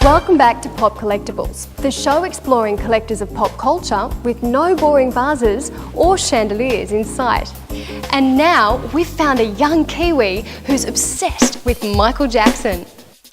Welcome back to Pop Collectibles, the show exploring collectors of pop culture with no boring vases or chandeliers in sight. And now we've found a young Kiwi who's obsessed with Michael Jackson.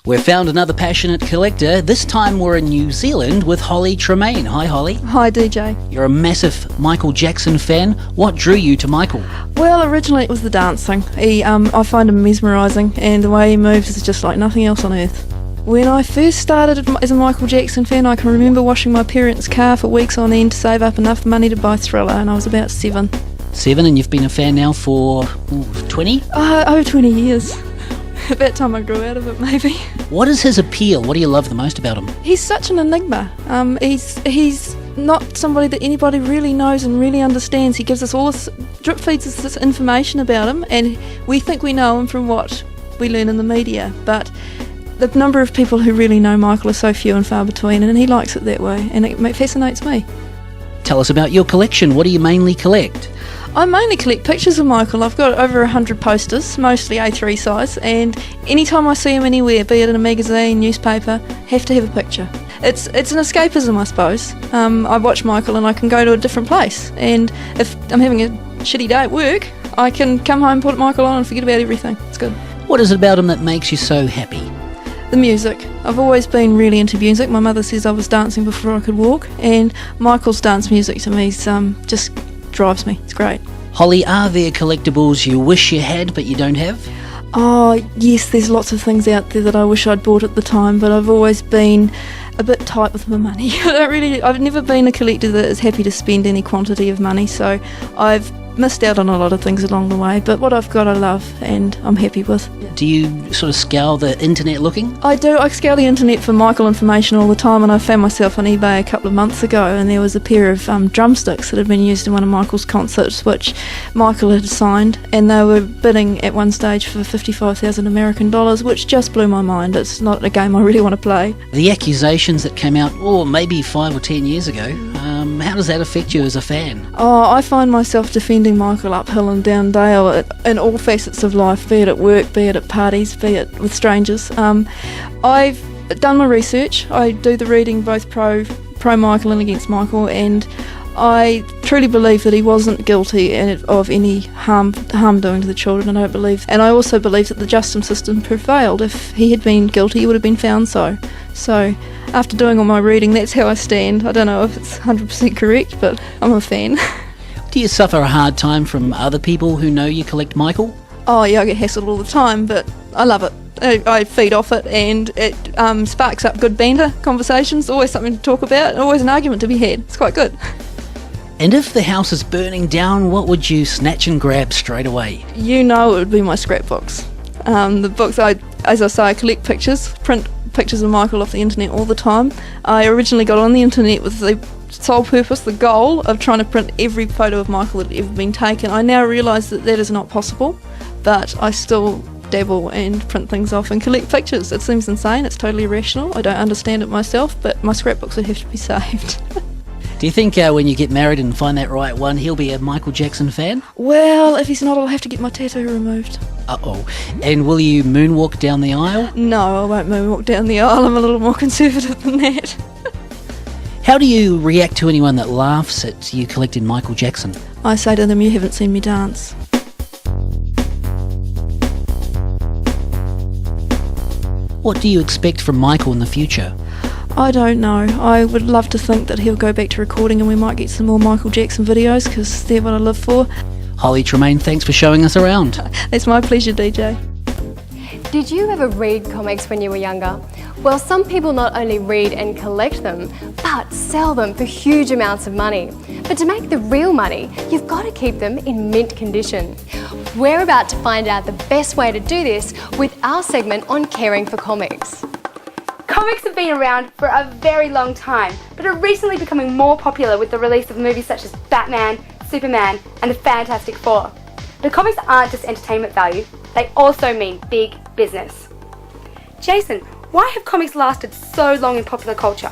We've found another passionate collector. This time we're in New Zealand with Holly Tremaine. Hi, Holly. Hi, DJ. You're a massive Michael Jackson fan. What drew you to Michael? Well, originally it was the dancing. I find him mesmerising, and the way he moves is just like nothing else on earth. When I first started as a Michael Jackson fan, I can remember washing my parents' car for weeks on end to save up enough money to buy Thriller, and I was about 7. 7, and you've been a fan now for 20? Over 20 years. At that time I grew out of it, maybe. What is his appeal? What do you love the most about him? He's such an enigma. He's not somebody that anybody really knows and really understands. He gives us all this, drip feeds us this information about him, and we think we know him from what we learn in the media, but the number of people who really know Michael are so few and far between, and he likes it that way, and it fascinates me. Tell us about your collection. What do you mainly collect? I mainly collect pictures of Michael. I've got over 100 posters, mostly A3 size, and anytime I see him anywhere, be it in a magazine, newspaper, have to have a picture. It's an escapism, I suppose. I watch Michael and I can go to a different place, and if I'm having a shitty day at work, I can come home, put Michael on and forget about everything. It's good. What is it about him that makes you so happy? The music. I've always been really into music. My mother says I was dancing before I could walk, and Michael's dance music to me just drives me. It's great. Holly, are there collectibles you wish you had but you don't have? Oh yes, there's lots of things out there that I wish I'd bought at the time, but I've always been a bit tight with my money. I've never been a collector that is happy to spend any quantity of money, so I've missed out on a lot of things along the way, but what I've got I love and I'm happy with. Do you sort of scour the internet looking? I do. I scour the internet for Michael information all the time, and I found myself on eBay a couple of months ago, and there was a pair of drumsticks that had been used in one of Michael's concerts which Michael had signed, and they were bidding at one stage for 55,000 American dollars, which just blew my mind. It's not a game I really want to play. The accusations that came out, maybe 5 or 10 years ago, how does that affect you as a fan? Oh, I find myself defending Michael uphill and down dale in all facets of life, be it at work, be it at parties, be it with strangers. I've done my research. I do the reading both pro Michael and against Michael, and I truly believe that he wasn't guilty of any harm doing to the children. And I also believe that the justice system prevailed. If he had been guilty, he would have been found so. So after doing all my reading, that's how I stand. I don't know if it's 100% correct, but I'm a fan. Do you suffer a hard time from other people who know you collect Michael? Oh yeah, I get hassled all the time, but I love it. I feed off it, and it sparks up good banter, conversations, always something to talk about, always an argument to be had. It's quite good. And if the house is burning down, what would you snatch and grab straight away? You know it would be my scrapbooks. The books, as I say, I collect pictures, print pictures of Michael off the internet all the time. I originally got on the internet with the sole purpose, the goal of trying to print every photo of Michael that had ever been taken. I now realise that is not possible, but I still dabble and print things off and collect pictures. It seems insane, it's totally irrational, I don't understand it myself, but my scrapbooks would have to be saved. Do you think when you get married and find that right one, he'll be a Michael Jackson fan? Well, if he's not, I'll have to get my tattoo removed. Uh-oh. And will you moonwalk down the aisle? No, I won't moonwalk down the aisle. I'm a little more conservative than that. How do you react to anyone that laughs at you collecting Michael Jackson? I say to them, you haven't seen me dance. What do you expect from Michael in the future? I don't know. I would love to think that he'll go back to recording and we might get some more Michael Jackson videos, because they're what I live for. Holly Tremaine, thanks for showing us around. It's my pleasure, DJ. Did you ever read comics when you were younger? Well, some people not only read and collect them, but sell them for huge amounts of money. But to make the real money, you've got to keep them in mint condition. We're about to find out the best way to do this with our segment on caring for comics. Comics have been around for a very long time, but are recently becoming more popular with the release of movies such as Batman, Superman, and the Fantastic Four. But comics aren't just entertainment value, they also mean big business. Jason, why have comics lasted so long in popular culture?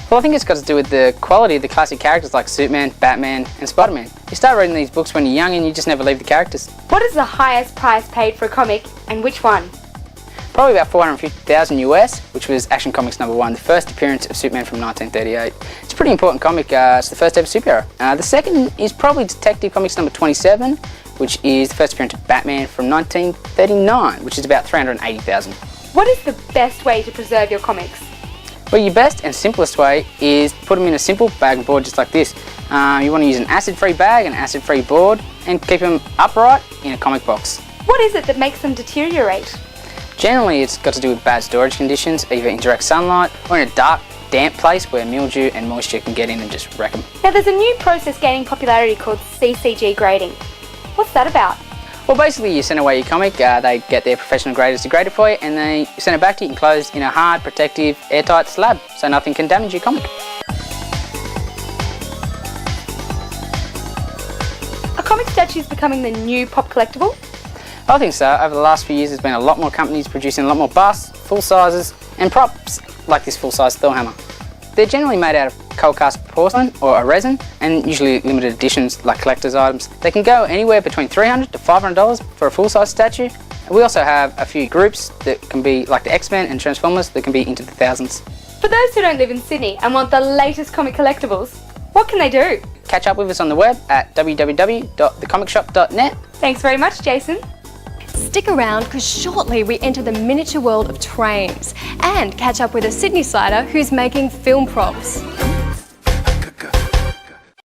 Well, I think it's got to do with the quality of the classic characters like Superman, Batman, and Spider-Man. You start reading these books when you're young and you just never leave the characters. What is the highest price paid for a comic, and which one? probably about 450,000 US, which was Action Comics #1, the first appearance of Superman from 1938. It's a pretty important comic, it's the first ever superhero. The second is probably Detective Comics #27, which is the first appearance of Batman from 1939, which is about 380,000. What is the best way to preserve your comics? Well, your best and simplest way is put them in a simple bag and board just like this. You want to use an acid-free bag, an acid-free board, and keep them upright in a comic box. What is it that makes them deteriorate? Generally, it's got to do with bad storage conditions, either in direct sunlight or in a dark, damp place where mildew and moisture can get in and just wreck them. Now there's a new process gaining popularity called CCG grading. What's that about? Well, basically you send away your comic, they get their professional graders to grade it for you, and they send it back to you enclosed in a hard, protective, airtight slab, so nothing can damage your comic. Are comic statues becoming the new pop collectible? I think so. Over the last few years there's been a lot more companies producing a lot more busts, full sizes, and props like this full-size Thor hammer. They're generally made out of cold cast porcelain or a resin, and usually limited editions like collector's items. They can go anywhere between $300 to $500 for a full-size statue. We also have a few groups that can be like the X-Men and Transformers that can be into the thousands. For those who don't live in Sydney and want the latest comic collectibles, what can they do? Catch up with us on the web at www.thecomicshop.net. Thanks very much, Jason. Stick around because shortly we enter the miniature world of trains and catch up with a Sydney sider who's making film props.